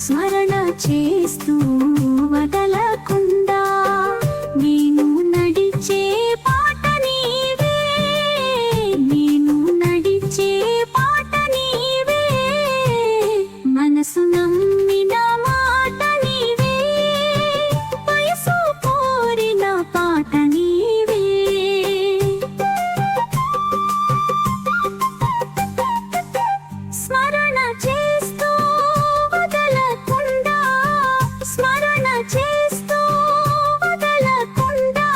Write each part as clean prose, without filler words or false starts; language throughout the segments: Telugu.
స్మరణ చేస్తూ వదలకుండా నేను నడిచే పాట నీవే, నేను నడిచే పాట నీవే, మనసు నమ్మిన మాట నీవే, వయసు కోరిన పాట నీవే. స్మరణ చేస్తూ వదలకుండా, స్మరణ చేస్తూ వదలకుండా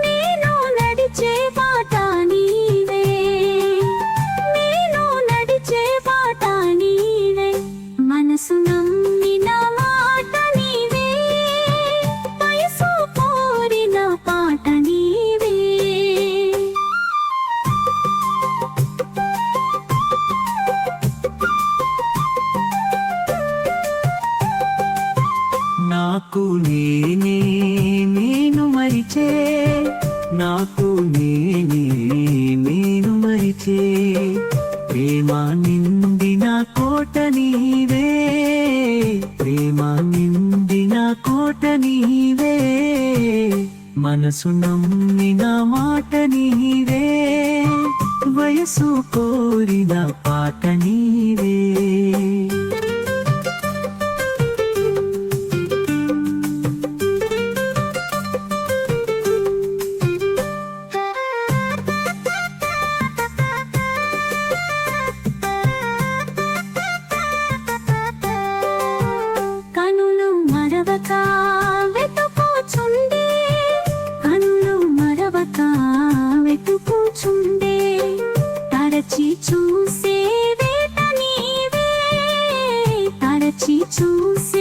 నేను నడిచే పాట నీవే, నేను నడిచే పాట నీవే, మనసు నమ్మిన మాట నీవే, వయసు కోరిన పాట నీవే. నాకు నేనే నేను మరిచే, నాకు నేనే నేను మరిచే, ప్రేమ నిండిన కోట నీవే, ప్రేమ నిండిన కోట నీవే, మనసు నమ్మిన మాట నీవే, వయసు కోరిన పాట నీవే. కనులు మరవక వెతుకుచుండే, కనులు మరవక వెతుకుచుండే, తరచి చూసే వేట నీవే, తరచి చూసే